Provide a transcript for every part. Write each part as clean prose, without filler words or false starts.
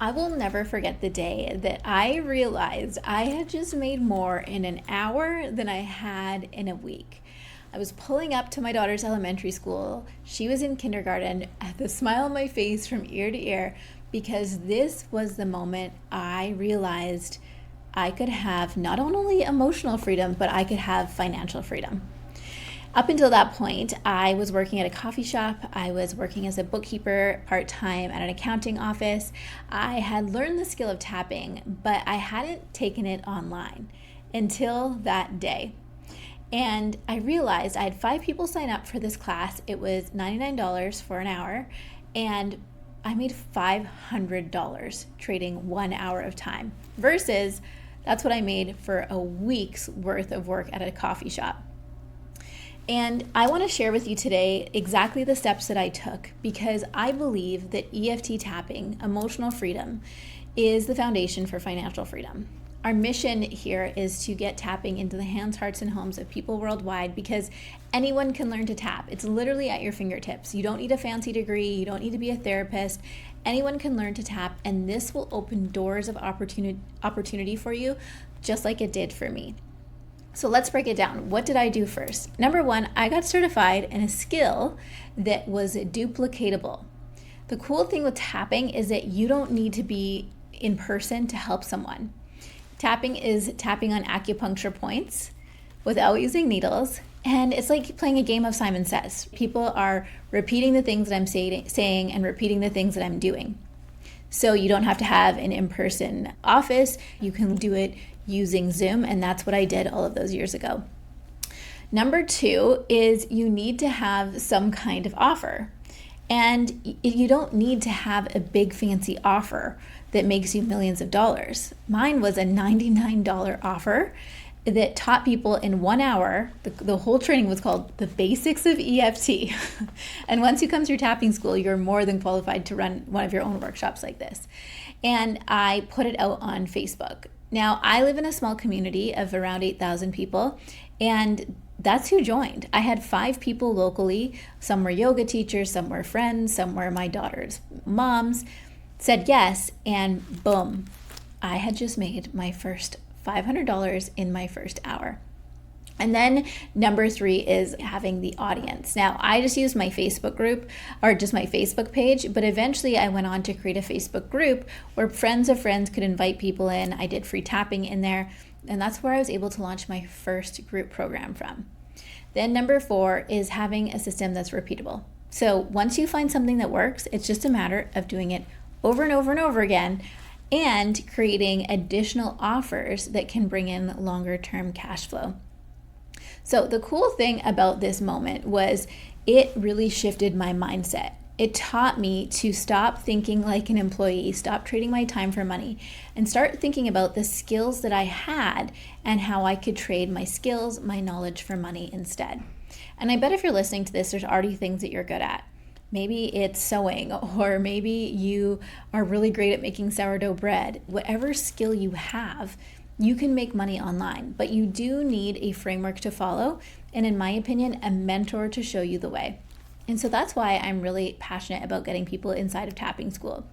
I will never forget the day that I realized I had just made more in an hour than I had in a week. I was pulling up to my daughter's elementary school. She was in kindergarten, at the smile on my face from ear to ear, because this was the moment I realized I could have not only emotional freedom, but I could have financial freedom. Up until that point, I was working at a coffee shop. I was working as a bookkeeper part-time at an accounting office. I had learned the skill of tapping, but I hadn't taken it online until that day. And I realized I had 5 people sign up for this class. It was $99 for an hour, and I made $500 trading 1 hour of time versus that's what I made for a week's worth of work at a coffee shop. And I want to share with you today exactly the steps that I took because I believe that EFT tapping, emotional freedom, is the foundation for financial freedom. Our mission here is to get tapping into the hands, hearts, and homes of people worldwide because anyone can learn to tap. It's literally at your fingertips. You don't need a fancy degree. You don't need to be a therapist. Anyone can learn to tap, and this will open doors of opportunity for you, just like it did for me. So let's break it down. What did I do first? Number 1, I got certified in a skill that was duplicatable. The cool thing with tapping is that you don't need to be in person to help someone. Tapping is tapping on acupuncture points without using needles. And it's like playing a game of Simon Says. People are repeating the things that I'm saying and repeating the things that I'm doing. So you don't have to have an in-person office. You can do it using Zoom, and that's what I did all of those years ago. Number 2 is you need to have some kind of offer. And you don't need to have a big fancy offer that makes you millions of dollars. Mine was a $99 offer that taught people in 1 hour. The whole training was called The Basics of EFT. And once you come through tapping school, you're more than qualified to run one of your own workshops like this. And I put it out on Facebook. Now, I live in a small community of around 8,000 people, and that's who joined. I had 5 people locally. Some were yoga teachers, some were friends, some were my daughter's moms, said yes, and boom, I had just made my first $500 in my first hour. And then number 3 is having the audience. Now, I just used my Facebook group or just my Facebook page, but eventually I went on to create a Facebook group where friends of friends could invite people in. I did free tapping in there, and that's where I was able to launch my first group program from. Then number 4 is having a system that's repeatable. So once you find something that works, it's just a matter of doing it over and over and over again and creating additional offers that can bring in longer term cash flow. So the cool thing about this moment was it really shifted my mindset. It taught me to stop thinking like an employee, stop trading my time for money, and start thinking about the skills that I had and how I could trade my skills, my knowledge for money instead. And I bet if you're listening to this, there's already things that you're good at. Maybe it's sewing, or maybe you are really great at making sourdough bread. Whatever skill you have, you can make money online, but you do need a framework to follow, and in my opinion, a mentor to show you the way. And so that's why I'm really passionate about getting people inside of tapping school,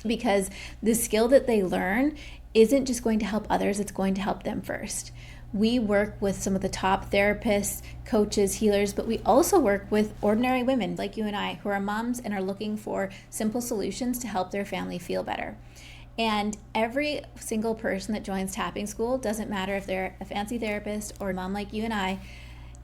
because the skill that they learn isn't just going to help others, it's going to help them first. We work with some of the top therapists, coaches, healers, but we also work with ordinary women like you and I who are moms and are looking for simple solutions to help their family feel better. And every single person that joins tapping school, doesn't matter if they're a fancy therapist or a mom like you and I,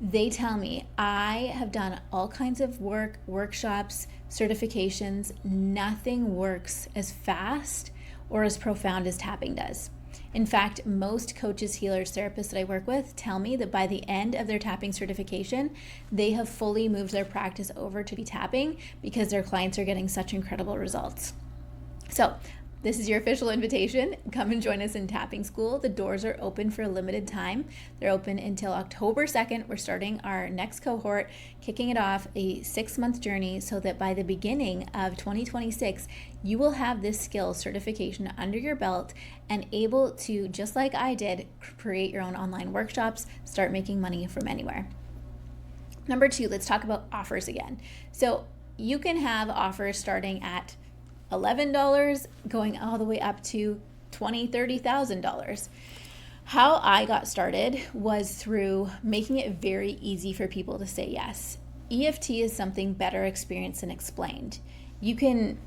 they tell me, I have done all kinds of work, workshops, certifications. Nothing works as fast or as profound as tapping does. In fact, most coaches, healers, therapists that I work with tell me that by the end of their tapping certification, they have fully moved their practice over to be tapping because their clients are getting such incredible results. So this is your official invitation. Come and join us in tapping school. The doors are open for a limited time. They're open until October 2nd. We're starting our next cohort, kicking it off, a 6-month journey so that by the beginning of 2026, you will have this skill certification under your belt and able to, just like I did, create your own online workshops, start making money from anywhere. Number 2, let's talk about offers again. So you can have offers starting at $11 going all the way up to $20,000, $30,000. How I got started was through making it very easy for people to say yes. EFT is something better experienced and explained. You can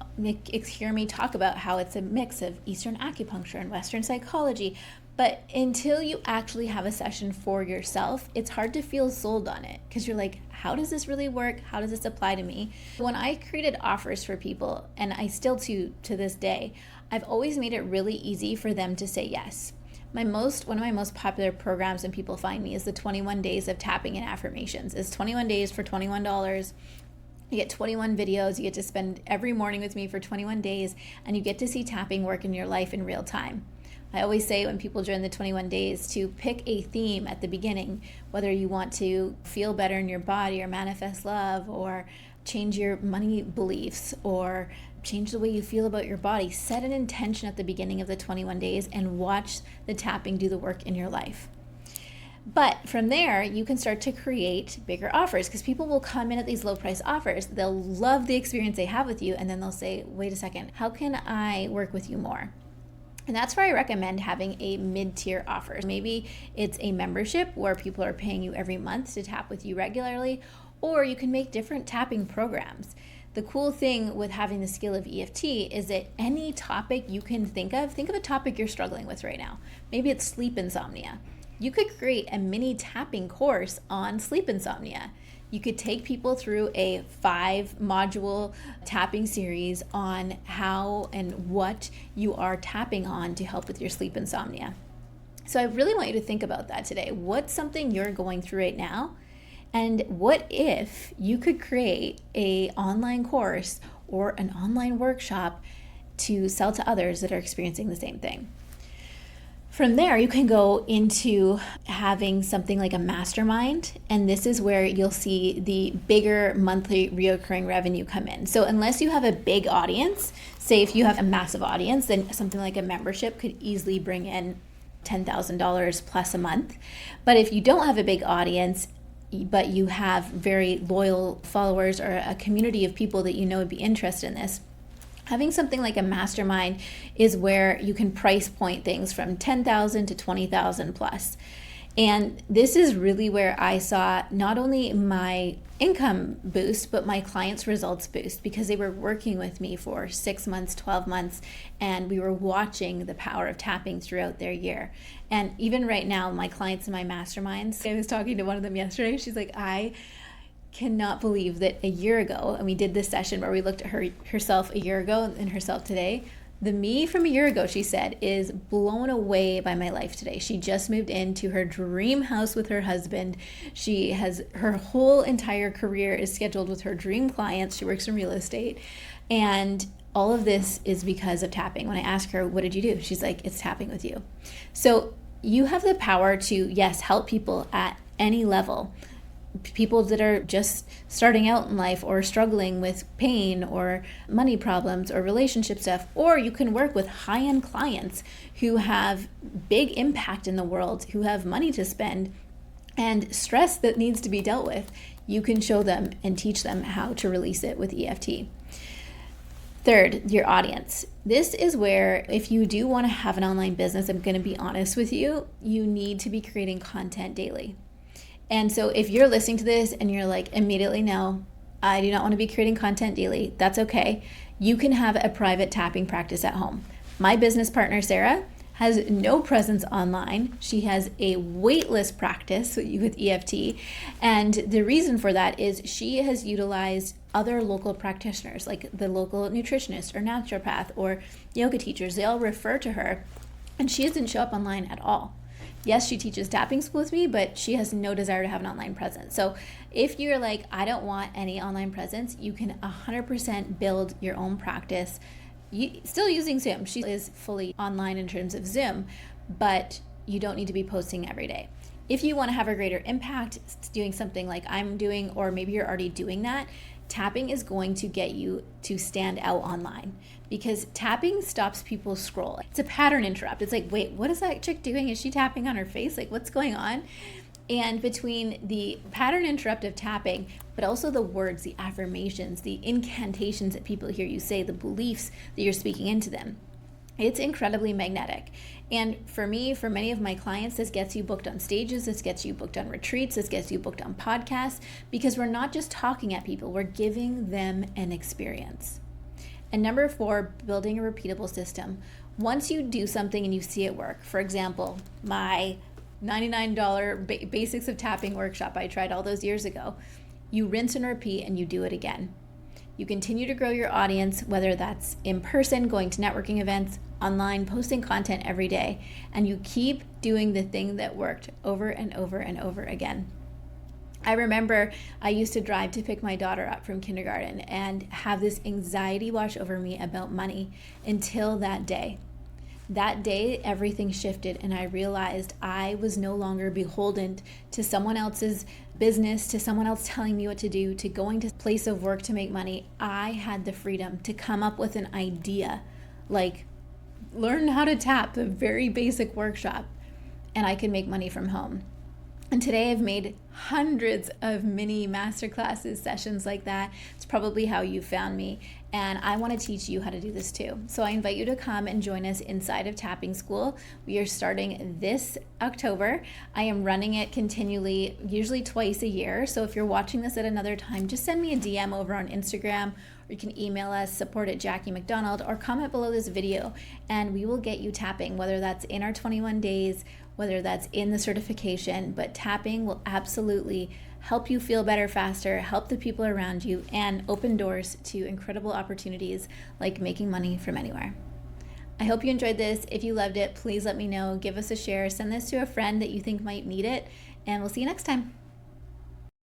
hear me talk about how it's a mix of Eastern acupuncture and Western psychology, but until you actually have a session for yourself, it's hard to feel sold on it because you're like, how does this really work? How does this apply to me? When I created offers for people, and I still to this day, I've always made it really easy for them to say yes. One of my most popular programs when people find me is the 21 days of tapping and affirmations. It's 21 days for $21. You get 21 videos. You get to spend every morning with me for 21 days, and you get to see tapping work in your life in real time. I always say when people join the 21 days to pick a theme at the beginning, whether you want to feel better in your body or manifest love or change your money beliefs or change the way you feel about your body. Set an intention at the beginning of the 21 days and watch the tapping do the work in your life. But from there, you can start to create bigger offers because people will come in at these low price offers. They'll love the experience they have with you, and then they'll say, wait a second, how can I work with you more? And that's where I recommend having a mid-tier offer. Maybe it's a membership where people are paying you every month to tap with you regularly, or you can make different tapping programs. The cool thing with having the skill of EFT is that any topic you can think of a topic you're struggling with right now. Maybe it's sleep insomnia. You could create a mini tapping course on sleep insomnia. You could take people through a 5-module tapping series on how and what you are tapping on to help with your sleep insomnia. So I really want you to think about that today. What's something you're going through right now? And what if you could create an online course or an online workshop to sell to others that are experiencing the same thing? From there, you can go into having something like a mastermind, and this is where you'll see the bigger monthly reoccurring revenue come in. So unless you have a big audience, say if you have a massive audience, then something like a membership could easily bring in $10,000 plus a month. But if you don't have a big audience, but you have very loyal followers or a community of people that you know would be interested in this, having something like a mastermind is where you can price point things from $10,000 to $20,000 plus. And this is really where I saw not only my income boost, but my clients' results boost, because they were working with me for 6 months, 12 months, and we were watching the power of tapping throughout their year. And even right now, my clients in my masterminds, I was talking to one of them yesterday, she's like, I cannot believe that a year ago, and we did this session where we looked at herself a year ago and herself today. The me from a year ago, she said, is blown away by my life today. She just moved into her dream house with her husband. She has her whole entire career is scheduled with her dream clients. She works in real estate. And all of this is because of tapping. When I ask her, what did you do? She's like, it's tapping with you. So you have the power to, yes, help people at any level. People that are just starting out in life or struggling with pain or money problems or relationship stuff, or you can work with high-end clients who have big impact in the world, who have money to spend and stress that needs to be dealt with. You can show them and teach them how to release it with EFT. Third, your audience. This is where if you do want to have an online business, I'm going to be honest with you, you need to be creating content daily. And so if you're listening to this and you're like, immediately, no, I do not want to be creating content daily, that's okay. You can have a private tapping practice at home. My business partner, Sarah, has no presence online. She has a waitless practice with EFT. And the reason for that is she has utilized other local practitioners, like the local nutritionist or naturopath or yoga teachers. They all refer to her, and she doesn't show up online at all. Yes, she teaches tapping school with me, but she has no desire to have an online presence. So if you're like, I don't want any online presence, you can 100% build your own practice. Still using Zoom. She is fully online in terms of Zoom, but you don't need to be posting every day. If you want to have a greater impact, doing something like I'm doing, or maybe you're already doing that, tapping is going to get you to stand out online, because tapping stops people scroll. It's a pattern interrupt. It's like, wait, what is that chick doing? Is she tapping on her face? Like, what's going on? And between the pattern interrupt of tapping but also the words, the affirmations, the incantations that people hear you say, the beliefs that you're speaking into them. It's incredibly magnetic. And for me, for many of my clients, this gets you booked on stages, this gets you booked on retreats, this gets you booked on podcasts, because we're not just talking at people, we're giving them an experience. And number 4, building a repeatable system. Once you do something and you see it work, for example, my $99 Basics of Tapping workshop I tried all those years ago, you rinse and repeat and you do it again. You continue to grow your audience, whether that's in person, going to networking events, online, posting content every day, and you keep doing the thing that worked over and over and over again. I remember I used to drive to pick my daughter up from kindergarten and have this anxiety wash over me about money until that day. That day, everything shifted, and I realized I was no longer beholden to someone else's business, to someone else telling me what to do, to going to a place of work to make money. I had the freedom to come up with an idea, like learn how to tap, the very basic workshop, and I could make money from home. And today I've made hundreds of mini masterclasses, sessions like that. It's probably how you found me. And I want to teach you how to do this too. So I invite you to come and join us inside of Tapping School. We are starting this October. I am running it continually, usually twice a year. So if you're watching this at another time, just send me a DM over on Instagram, or you can email us, support@JackieMcDonald, or comment below this video, and we will get you tapping, whether that's in our 21 days, whether that's in the certification. But tapping will absolutely help you feel better faster, help the people around you, and open doors to incredible opportunities like making money from anywhere. I hope you enjoyed this. If you loved it, please let me know. Give us a share. Send this to a friend that you think might need it, and we'll see you next time.